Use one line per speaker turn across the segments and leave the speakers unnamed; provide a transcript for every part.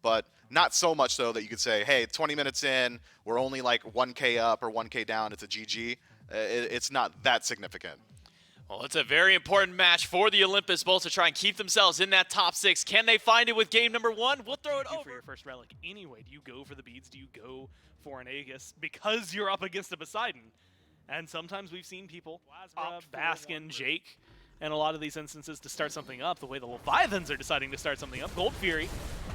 but not so much so that you could say, hey, 20 minutes in, we're only like 1K up or 1K down, it's a GG. It's not that significant.
Well, it's a very important match for the Olympus Bulls to try and keep themselves in that top 6. Can they find it with game number 1? We'll throw it over.
For your first relic anyway, do you go for the beads? Do you go for an Aegis? Because you're up against a Poseidon. And sometimes we've seen people opt Baskin, Jake, and a lot of these instances to start something up the way the Leviathans are deciding to start something up. Gold Fury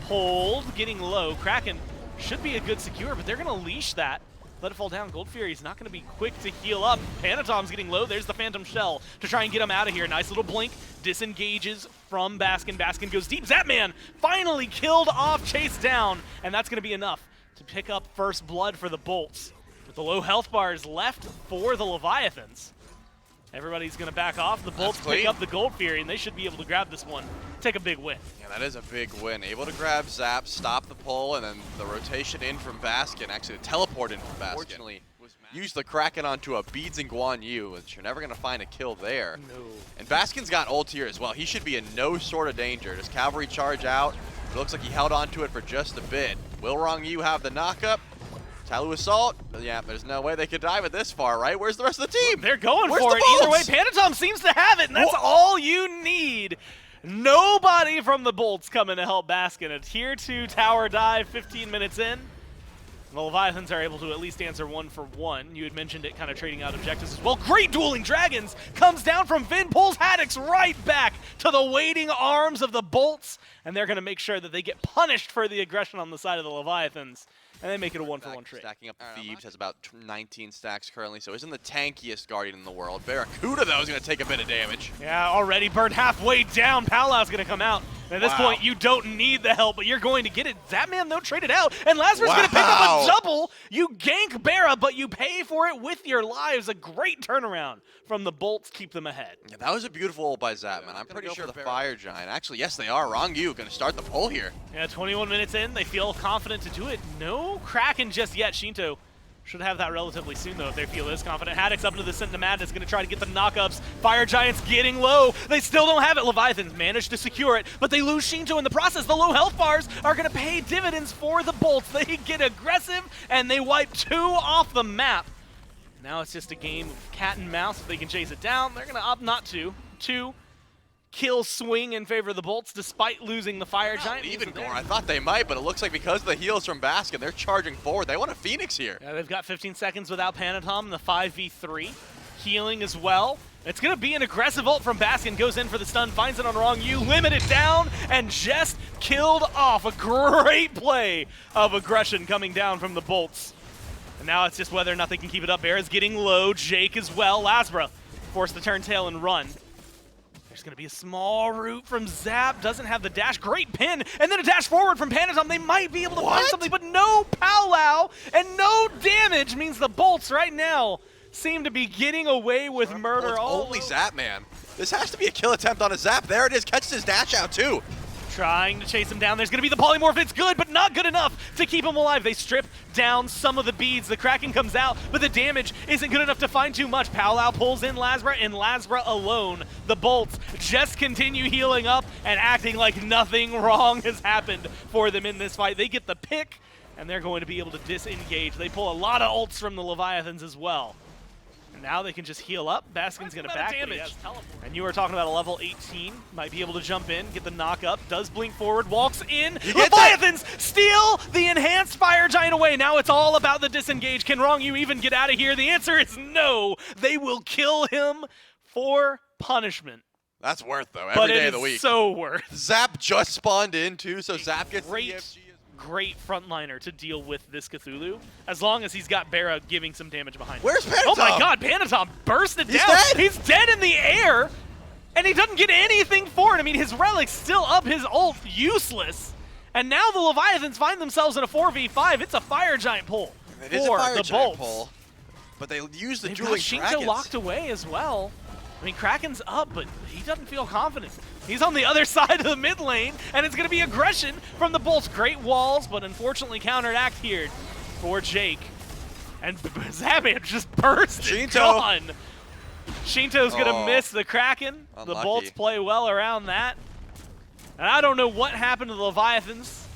pulled, getting low. Kraken should be a good secure, but they're going to leash that. Let it fall down. Gold Fury's not going to be quick to heal up. Panatom's getting low. There's the Phantom Shell to try and get him out of here. Nice little blink. Disengages from Baskin. Baskin goes deep. Zapman finally killed off, chased down, and that's going to be enough to pick up first blood for the Bolts. With the low health bars left for the Leviathans, everybody's going to back off. The Bolts pick up the Gold Fury, and they should be able to grab this one. Take a big win.
Yeah, that is a big win. Able to grab Zap, stop the pull, and then the rotation in from Baskin, actually the teleport in from Baskin. Fortunately, use the Kraken onto a Beads and Guan Yu, which you're never going to find a kill there.
No.
And Baskin's got ult here as well. He should be in no sort of danger. Does Cavalry charge out? It looks like he held onto it for just a bit. Will Rong Yu have the knockup? Talu Assault? Yeah, there's no way they could dive it this far, right? Where's the rest of the team?
They're going
Where's
for
the
it. Either way,
Bolts?
Panatom seems to have it, and that's all you need. Nobody from the Bolts coming to help Baskin. A tier 2 tower dive 15 minutes in. The Leviathans are able to at least answer 1 for 1. You had mentioned it kind of trading out objectives as well. Great dueling dragons comes down from Vin, pulls Haddix right back to the waiting arms of the Bolts, and they're going to make sure that they get punished for the aggression on the side of the Leviathans. And they make it a 1-for-1 trade.
Stacking up Thebes has about 19 stacks currently, so isn't the tankiest Guardian in the world. Barracuda, though, is going to take a bit of damage.
Yeah, already burned halfway down. Palau's going to come out. And at this point, you don't need the help, but you're going to get it. Zapman, though, traded out. And Lazarus going to pick up a double. You gank BRZA, but you pay for it with your lives. A great turnaround from the Bolts. Keep them ahead.
Yeah, that was a beautiful ult by Zapman. I'm pretty sure the Fire Giant. Actually, yes, they are. Rong Yu going to start the pull here.
Yeah, 21 minutes in. They feel confident to do it. No Kraken just yet. Shinto should have that relatively soon, though, if they feel this confident. Haddix up into the Sentinel Madness, going to try to get the knockups. Fire Giants getting low. They still don't have it. Leviathans managed to secure it, but they lose Shinto in the process. The low health bars are going to pay dividends for the Bolts. They get aggressive, and they wipe 2 off the map. Now it's just a game of cat and mouse. If they can chase it down, they're going to opt not to. 2 kill swing in favor of the Bolts, despite losing the Fire Giant.
Even Gore, I thought they might, but it looks like because of the heals from Baskin, they're charging forward. They want a Phoenix here.
Yeah, they've got 15 seconds without Panatom in the 5v3. Healing as well. It's going to be an aggressive ult from Baskin. Goes in for the stun, finds it on Rong Yu, limited down, and just killed off. A great play of aggression coming down from the Bolts. And now it's just whether or not they can keep it up. Bear's getting low. Jake as well. Lasbra forced to turn tail and run. There's going to be a small route from Zap. Doesn't have the dash. Great pin. And then a dash forward from Panatom. They might be able to find something, but no Palau and no damage means the Bolts right now seem to be getting away with murder.
Well, only Zap, man. This has to be a kill attempt on a Zap. There it is. Catches his dash out, too.
Trying to chase him down. There's going to be the polymorph. It's good, but not good enough to keep him alive. They strip down some of the beads. The Kraken comes out, but the damage isn't good enough to find too much. Palau pulls in Lasbra, and Lasbra alone. The Bolts just continue healing up and acting like nothing wrong has happened for them in this fight. They get the pick, and they're going to be able to disengage. They pull a lot of ults from the Leviathans as well. And now they can just heal up. Baskin's going to back damage. And you were talking about a level 18. Might be able to jump in, get the knock up. Does blink forward, walks in. Leviathans steal the enhanced Fire Giant away. Now it's all about the disengage. Can Rong Yu even get out of here? The answer is no. They will kill him for punishment.
That's worth, though, every day of the week.
But it is so worth.
Zap just spawned in, too, so Zap gets
Great frontliner to deal with this Cthulhu, as long as he's got BRZA giving some damage behind him.
Where's Panatom?
Oh my god, Panatom bursted down.
Dead?
He's dead in the air, and he doesn't get anything for it. I mean, his relic's still up, his ult useless. And now the Leviathans find themselves in a 4v5. It's a Fire Giant pull
it is
for
a Fire
the
Giant
Bolts.
pull, but they use the
They've
dueling
got Shinto
dragons.
locked away as well. I mean, Kraken's up, but he doesn't feel confident. He's on the other side of the mid lane, and it's going to be aggression from the Bolts. Great walls, but unfortunately counteract here for Jake. And Zapman just burst and gone. Shinto's going to miss the Kraken.
Unlucky.
The Bolts play well around that. And I don't know what happened to the Leviathans.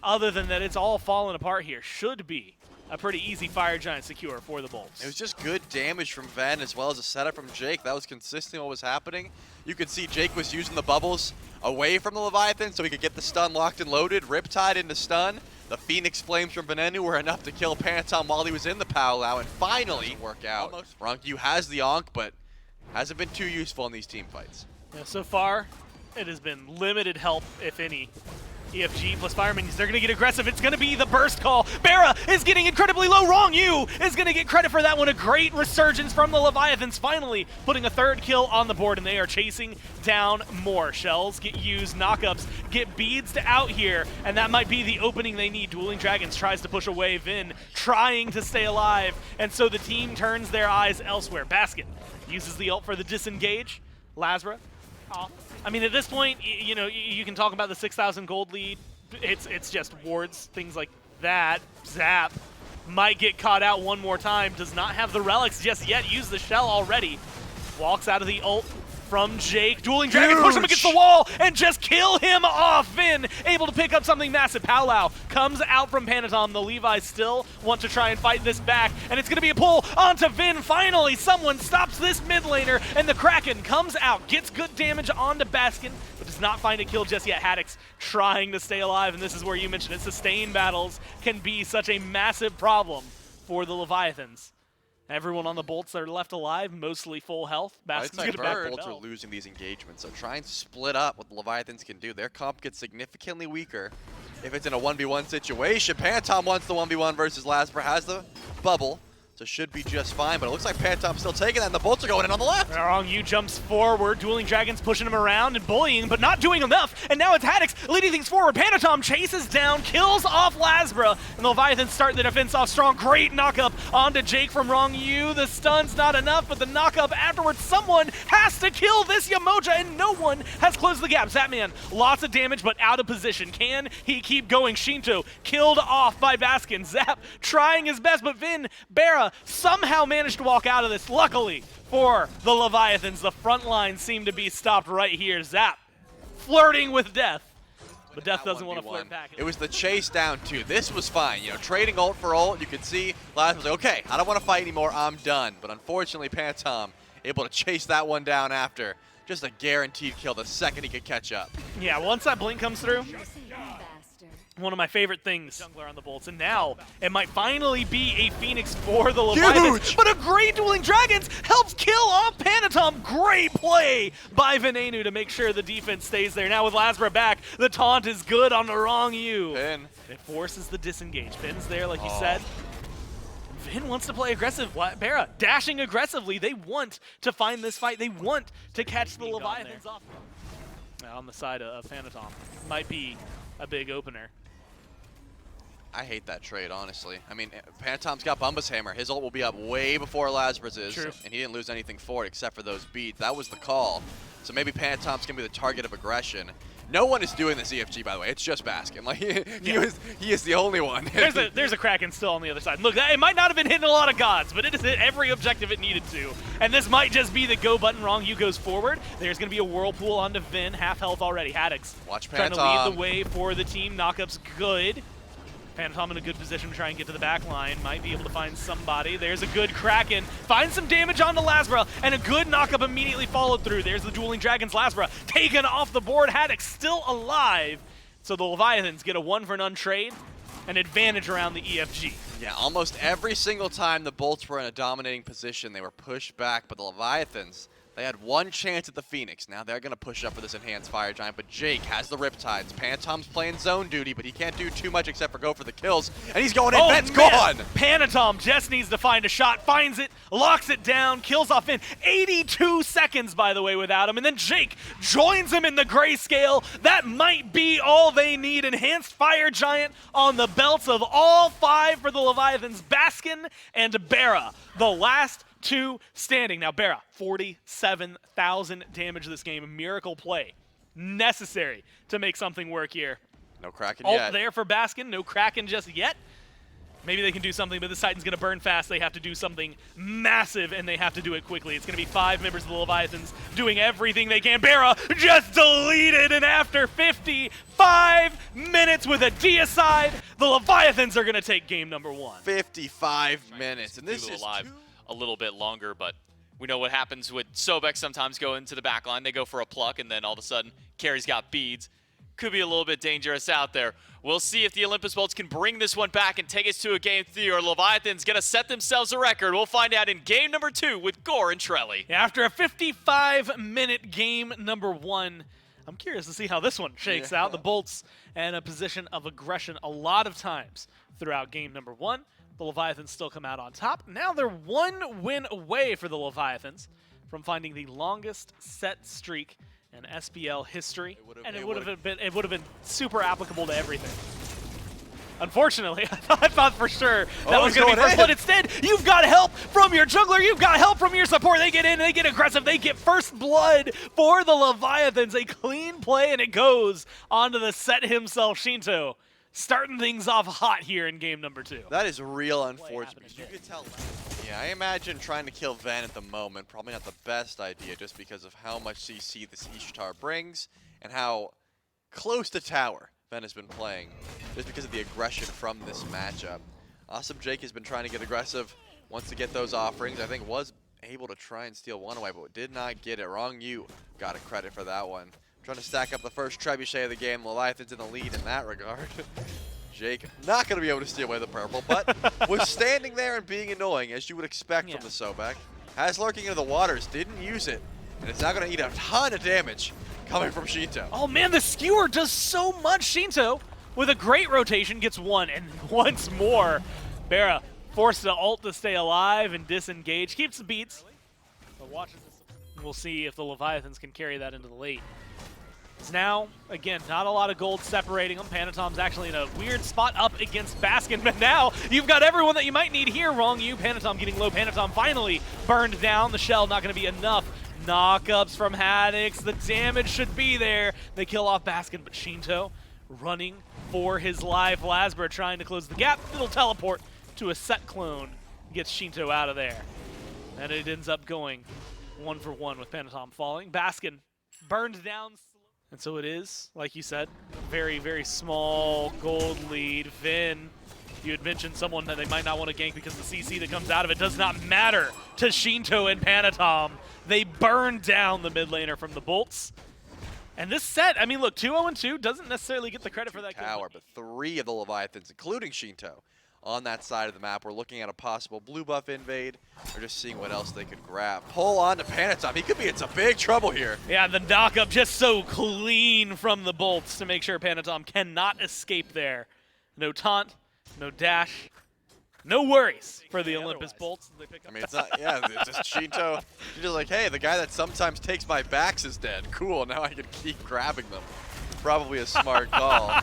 other than that, it's all falling apart here. Should be a pretty easy Fire Giant secure for the Bolts.
It was just good damage from Ven as well as a setup from Jake. That was consistent what was happening. You could see Jake was using the bubbles away from the Leviathan so he could get the stun locked and loaded. Riptide into stun. The Phoenix Flames from Venenu were enough to kill Pantom while he was in the Powwow, and finally work out. Ronku has the Onk, but hasn't been too useful in these team fights.
Yeah, so far, it has been limited help, if any. EFG plus Fire Minions, they're going to get aggressive. It's going to be the burst call. BRZA is getting incredibly low. Wrong You is going to get credit for that one. A great resurgence from the Leviathans, finally putting a third kill on the board, and they are chasing down more. Shells get used, knockups get beads to out here, and that might be the opening they need. Dueling Dragons tries to push away Vin, trying to stay alive, and so the team turns their eyes elsewhere. Baskin uses the ult for the disengage. Lazra off. I mean, at this point, you know, you can talk about the 6,000 gold lead. It's just wards, things like that. Zap might get caught out one more time. Does not have the relics just yet. Used the shell already. Walks out of the ult from Jake. Dueling Dragon, push him against the wall and just kill him off. Vin able to pick up something massive. Powwow comes out from Panatom. The Levi's still want to try and fight this back, and it's going to be a pull onto Vin. Finally, someone stops this mid laner, and the Kraken comes out, gets good damage onto Baskin, but does not find a kill just yet. Haddock's trying to stay alive, and this is where you mentioned it. Sustained battles can be such a massive problem for the Leviathans. Everyone on the Bolts are left alive, mostly full health. Baskin's
Right,
gonna back
Bolts are losing these engagements, so try and split up what the Leviathans can do. Their comp gets significantly weaker if it's in a 1v1 situation. Pantom wants the 1v1 versus Lazra, has the bubble, so should be just fine, but it looks like Pantom's still taking that, and the Bolts are going in on the left.
Wrong You jumps forward, Dueling Dragons pushing him around and bullying, but not doing enough, and now it's Haddock's leading things forward. Panatom chases down, kills off Lazra, and the Leviathans start the defense off strong. Great knockup onto Jake from Wrong You. The stun's not enough, but the knockup afterwards, someone has to kill this Yamoja, and no one has closed the gap. Zapman, lots of damage, but out of position. Can he keep going? Shinto killed off by Baskin. Zap trying his best, but Vin, BRZA, somehow managed to walk out of this. Luckily for the Leviathans, the front line seemed to be stopped right here. Zap flirting with death, but death doesn't want to flirt back.
It was the chase down too. This was fine, you know, trading ult for ult. You could see Lazra was like, okay, I don't want to fight anymore, I'm done. But unfortunately, Pantom able to chase that one down after. Just a guaranteed kill the second he could catch up.
Yeah, once that blink comes through, one of my favorite things, jungler on the Bolts, and now it might finally be a Phoenix for the Leviathans. But a great Dueling Dragons helps kill off Panatom. Great play by Venenu to make sure the defense stays there. Now with Lazra back, the taunt is good on the Wrong You.
Pin.
It forces the disengage. Pin's there, like you said. Vin wants to play aggressive. BRZA dashing aggressively. They want to find this fight. They want to catch the Leviathans off. On the side of Panatom. Might be a big opener.
I hate that trade, honestly. I mean, Panatom's got Bumba's Hammer. His ult will be up way before Lazra's is,
True.
and he didn't lose anything for it except for those beats. That was the call. So maybe Panatom's going to be the target of aggression. No one is doing this EFG, by the way. It's just Baskin. Like, he is the only one.
There's a Kraken still on the other side. Look, it might not have been hitting a lot of gods, but it has hit every objective it needed to. And this might just be the go button. Wrong You goes forward. There's going to be a whirlpool onto Vin. Half health already. Haddock's
Watch
trying to
Pantom.
lead the way for the team. Knockup's good. Panatom in a good position to try and get to the back line. Might be able to find somebody. There's a good Kraken. Finds some damage onto Lazra, and a good knockup immediately followed through. There's the Dueling Dragons. Lazra taken off the board. Haddock still alive. So the Leviathans get a 1-for-none trade, an advantage around the EFG.
Yeah, almost every single time the Bolts were in a dominating position, they were pushed back, but the Leviathans, they had one chance at the Phoenix. Now they're going to push up for this enhanced Fire Giant, but Jake has the Riptides. Panatom's playing zone duty, but he can't do too much except for go for the kills, and he's going in.
Oh,
Ben's
man.
gone!
Panatom just needs to find a shot, finds it, locks it down, kills off Vin. 82 seconds, by the way, without him, and then Jake joins him in the grayscale. That might be all they need. Enhanced Fire Giant on the belts of all 5 for the Leviathans, Baskin and BRZA, the last 2 standing. Now BRZA, 47,000 damage this game. A miracle play necessary to make something work here.
No Kraken
Ult
yet.
there for Baskin, no Kraken just yet. Maybe they can do something, but this Titan's going to burn fast. They have to do something massive, and they have to do it quickly. It's going to be 5 members of the Leviathans doing everything they can. BRZA just deleted, and after 55 minutes with a deicide, the Leviathans are going to take game number 1.
55 minutes, and this is
alive a little bit longer, but we know what happens with Sobek. Sometimes go into the back line, they go for a pluck, and then all of a sudden, Carry's got beads. Could be a little bit dangerous out there. We'll see if the Olympus Bolts can bring this one back and take us to a game 3, or Leviathan's gonna set themselves a record. We'll find out in game number 2 with Gore and Trelly.
After a 55-minute game number 1, I'm curious to see how this one shakes out. The Bolts in a position of aggression a lot of times throughout game number 1. The Leviathans still come out on top. Now they're 1 win away for the Leviathans from finding the longest set streak in SPL history, and it would have been super applicable to everything. Unfortunately, I thought for sure that was going to be first blood. Instead, you've got help from your jungler, you've got help from your support. They get in, they get aggressive, they get first blood for the Leviathans. A clean play, and it goes onto the set himself, Shinto. Starting things off hot here in game number 2.
That is real unfortunate, because you could tell. Yeah, I imagine trying to kill Ven at the moment, probably not the best idea, just because of how much CC this Ishtar brings, and how close to tower Ven has been playing, just because of the aggression from this matchup. Awesome Jake has been trying to get aggressive, wants to get those offerings. I think was able to try and steal one away, but did not get it. Wrong you got a credit for that one. Trying to stack up the first trebuchet of the game. Leviathan's in the lead in that regard. Jake not going to be able to steal away the purple, but was standing there and being annoying, as you would expect from the Sobek. Has lurking into the waters, didn't use it, and it's now going to eat a ton of damage coming from Shinto.
Oh man, the skewer does so much. Shinto, with a great rotation, gets 1, and once more, BRZA forced to ult to stay alive and disengage. Keeps the beats, but watches this. We'll see if the Leviathans can carry that into the late. Now, again, not a lot of gold separating them. Panatom's actually in a weird spot up against Baskin, but now you've got everyone that you might need here. Wrong you. Panatom getting low. Panatom finally burned down. The shell not going to be enough. Knockups from Haddix. The damage should be there. They kill off Baskin, but Shinto running for his life. Lasbra trying to close the gap. Little teleport to a set clone. Gets Shinto out of there. And it ends up going 1 for 1 with Panatom falling. Baskin burned down. And so it is, like you said, very, very small gold lead. Vin, you had mentioned someone that they might not want to gank because the CC that comes out of it does not matter to Shinto and Panatom. They burn down the mid laner from the Bolts. And this set, I mean, look, 2-0-2 doesn't necessarily get the credit for that
tower, but 3 of the Leviathans, including Shinto, on that side of the map. We're looking at a possible blue buff invade, or just seeing what else they could grab. Pull on to Panatom. He could be in some big trouble here.
Yeah, the knockup just so clean from the Bolts to make sure Panatom cannot escape there. No taunt, no dash, no worries for the Olympus Bolts.
I mean, it's not, yeah, it's just Shinto. She's just like, hey, the guy that sometimes takes my backs is dead. Cool, now I can keep grabbing them. Probably a smart call.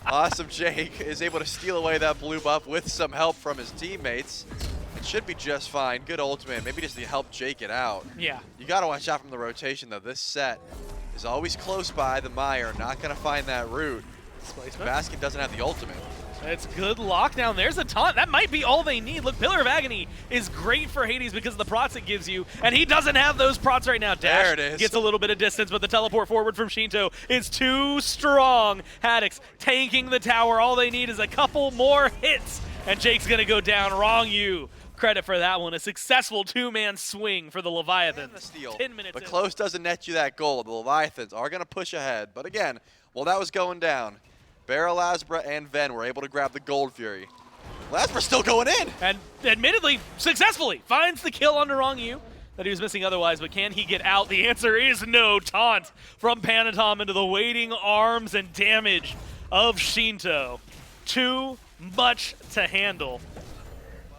Awesome Jake is able to steal away that blue buff with some help from his teammates. It should be just fine. Good ultimate. Maybe just to help Jake it out.
Yeah.
You got to watch out from the rotation, though. This set is always close by the mire. Not going to find that route. Baskin doesn't have the ultimate.
It's good lockdown. There's a taunt. That might be all they need. Look, Pillar of Agony is great for Hades because of the procs it gives you, and he doesn't have those procs right now. Dash
there it is.
Gets a little bit of distance, but the teleport forward from Shinto is too strong. Haddix tanking the tower. All they need is a couple more hits, and Jake's going to go down. Wrong you. Credit for that one. A successful 2-man swing for the Leviathans.
The steal.
10 minutes
but
in.
close doesn't net you that gold. The Leviathans are going to push ahead, but again, while that was going down, BRZA, Lasbra, and Ven were able to grab the Gold Fury. Lasbra's still going in!
And admittedly, successfully finds the kill on Wrong you that he was missing otherwise, but can he get out? The answer is no. Taunt from Panatom into the waiting arms and damage of Shinto. Too much to handle.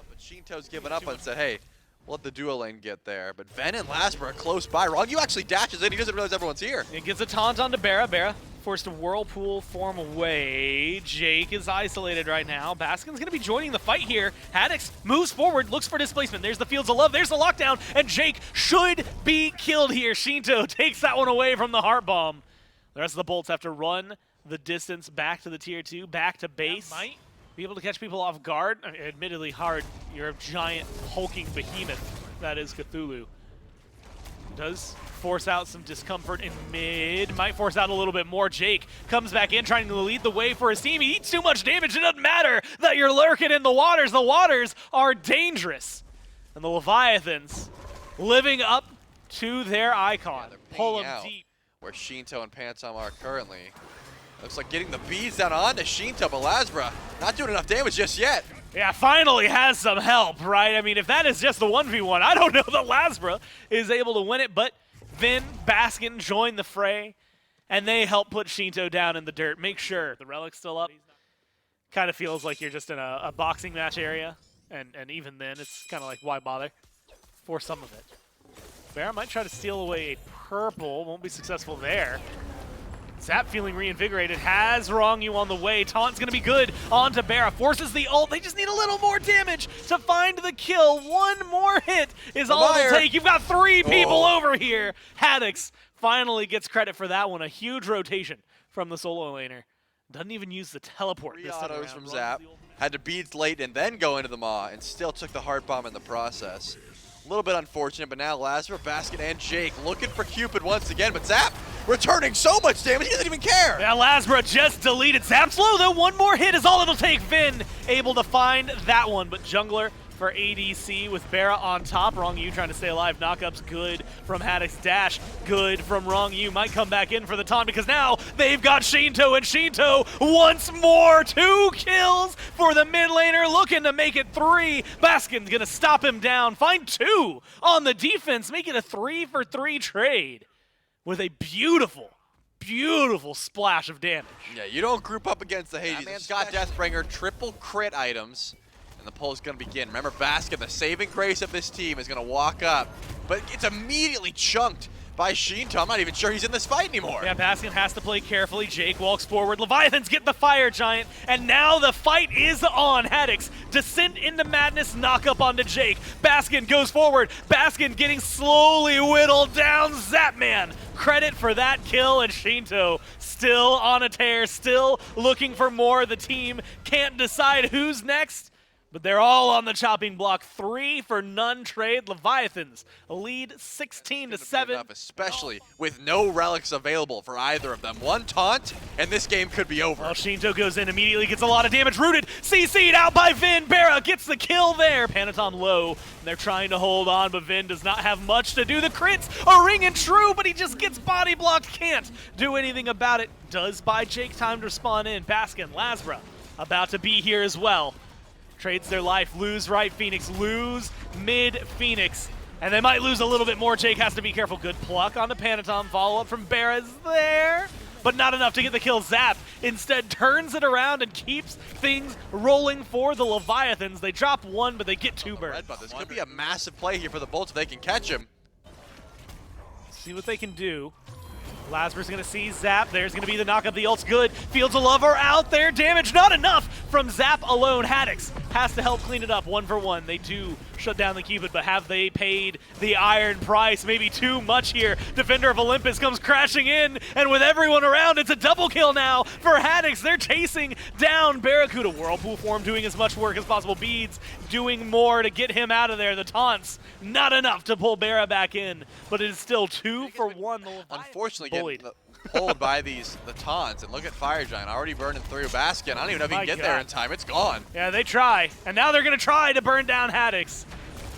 But Shinto's given up and said, hey, we'll let the duo lane get there. But Ven and Lasbra are close by. Wrong you actually dashes in. He doesn't realize everyone's here.
It gets a taunt onto BRZA. BRZA forced to Whirlpool form away. Jake is isolated right now. Baskin's going to be joining the fight here. Haddix moves forward, looks for displacement. There's the Fields of Love. There's the lockdown. And Jake should be killed here. Shinto takes that one away from the Heart Bomb. The rest of the Bolts have to run the distance back to the tier 2, back to base. be able to catch people off guard. I mean, admittedly hard. You're a giant hulking behemoth that is Cthulhu. Does force out some discomfort in mid. Might force out a little bit more. Jake comes back in trying to lead the way for his team. He eats too much damage. It doesn't matter that you're lurking in the waters. The waters are dangerous. And the Leviathans living up to their icon. Pull them deep.
Where Shinto and Pantom are currently. Looks like getting the beads down onto Shinto, but LASBRZA not doing enough damage just yet.
Yeah, finally has some help, right? I mean, if that is just the 1v1, I don't know that LASBRZA is able to win it, but Vin, Baskin join the fray, and they help put Shinto down in the dirt. Make sure the relic's still up. Kind of feels like you're just in a boxing match area, and even then, it's kind of like, why bother? For some of it. BRZA might try to steal away a purple, won't be successful there. Zap feeling reinvigorated, has Wrong You on the way. Taunt's gonna be good onto BRZA, forces the ult. They just need a little more damage to find the kill. One more hit is all it'll take. You've got 3 people over here. Haddix finally gets credit for that one. A huge rotation from the solo laner. Doesn't even use the teleport.
3 autos from Zap. Had to beads late and then go into the Maw, and still took the hard bomb in the process. A little bit unfortunate, but now LASBRZA, Baskin, and Jake looking for Cupid once again, but Zap returning so much damage, he doesn't even care.
Yeah, LASBRZA just deleted. Zap's low, though. One more hit is all it'll take. Vin able to find that one, but Jungler for ADC with BRZA on top. Wrong You trying to stay alive. Knockup's good from Haddix. Dash good from Wrong You. Might come back in for the taunt because now they've got Shinto, and Shinto once more. 2 kills for the mid laner, looking to make it 3. Baskin's gonna stop him down. Find 2 on the defense, make it a 3-for-3 trade with a beautiful, beautiful splash of damage.
Yeah, you don't group up against the Hades. That man's got Deathbringer, triple crit items. And the pull is going to begin. Remember, Baskin, the saving grace of this team, is going to walk up. But it's immediately chunked by Shinto. I'm not even sure he's in this fight anymore.
Yeah, Baskin has to play carefully. Jake walks forward. Leviathans get the fire giant. And now the fight is on. Haddix, descent into madness, knock up onto Jake. Baskin goes forward. Baskin getting slowly whittled down. Zapman, credit for that kill. And Shinto still on a tear, still looking for more. The team can't decide who's next, but they're all on the chopping block. 3-for-none trade. Leviathans lead 16-7.
Especially with no relics available for either of them. One taunt, and this game could be over.
Well, Shinto goes in immediately, gets a lot of damage. Rooted, CC'd out by Vin. BRZA gets the kill there. Panatom low, and they're trying to hold on, but Vin does not have much to do. The crits are ringing true, but he just gets body blocked. Can't do anything about it. Does buy Jake time to spawn in. Baskin, LASBRZA about to be here as well. Trades their life, lose right Phoenix, lose mid Phoenix, and they might lose a little bit more. Jake has to be careful. Good pluck on the Panatom, follow up from BRZA's there, but not enough to get the kill. Zap instead turns it around and keeps things rolling for the Leviathans. They drop 1, but they get 2 burns.
This could be a massive play here for the Bolts if they can catch him.
See what they can do. LASBRZA's gonna see Zap. There's gonna be the knock up. The ult's good. Fields of Love are out there. Damage not enough from Zap alone. Haddix has to help clean it up 1-for-1. They do shut down the Cupid, but have they paid the iron price? Maybe too much here. Defender of Olympus comes crashing in, and with everyone around, it's a double kill now for Haddix. They're chasing down Barracuda. Whirlpool form doing as much work as possible. Beads doing more to get him out of there. The taunts, not enough to pull BRZA back in, but it is still 2-for-1.
Unfortunately, getting pulled by the taunts, and look at Fire Giant already burning through Baskin. I don't even know if he can get there in time. It's gone.
Yeah, they try, and now they're going to try to burn down Haddix,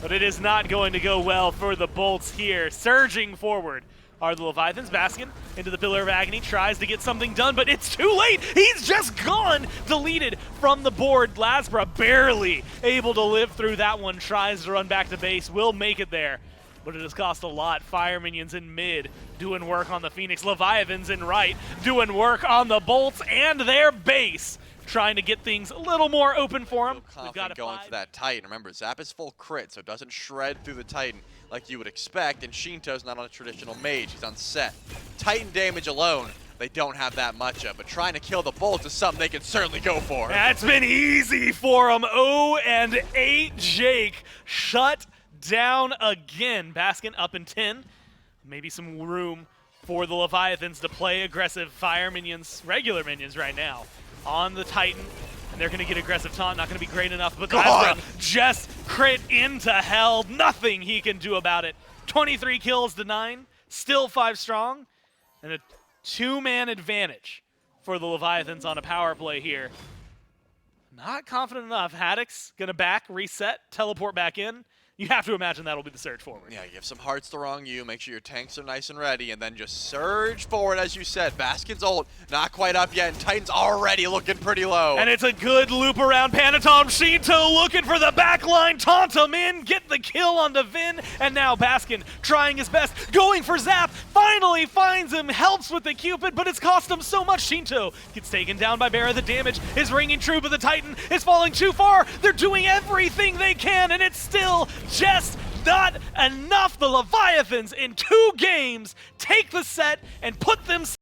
but it is not going to go well for the Bolts here. Surging forward are the Leviathans. Baskin into the Pillar of Agony, tries to get something done, but it's too late. He's just gone, deleted from the board. LASBRZA barely able to live through that one, tries to run back to base, will make it there, but it has cost a lot. Fire minions in mid doing work on the Phoenix. Leviathans in right doing work on the Bolts and their base, trying to get things a little more open for him.
We've got going for that Titan. Remember, Zap is full crit, so it doesn't shred through the Titan like you would expect, and Shinto's not on a traditional mage. He's on set. Titan damage alone, they don't have that much of, but trying to kill the Bolts is something they can certainly go for.
That's been easy for him. 0-8 Jake shut down again. Baskin up in 10. Maybe some room for the Leviathans to play aggressive. Fire minions, regular minions right now, on the Titan. They're going to get aggressive taunt, not going to be great enough, but BRZA just crit into hell. Nothing he can do about it. 23 kills to 9, still 5 strong, and a 2-man advantage for the Leviathans on a power play here. Not confident enough. Haddock's going to back, reset, teleport back in. You have to imagine that'll be the surge forward.
Yeah, give some hearts to Wrong You, make sure your tanks are nice and ready, and then just surge forward, as you said. Baskin's ult, not quite up yet, and Titan's already looking pretty low.
And it's a good loop around Panatom. Shinto looking for the backline, taunt him in, get the kill on the Vin, and now Baskin trying his best, going for Zap, finally finds him, helps with the Cupid, but it's cost him so much. Shinto gets taken down by BRZA. The damage is ringing true, but the Titan is falling too far. They're doing everything they can, and it's still just not enough. The Leviathans in 2 games take the set and put themselves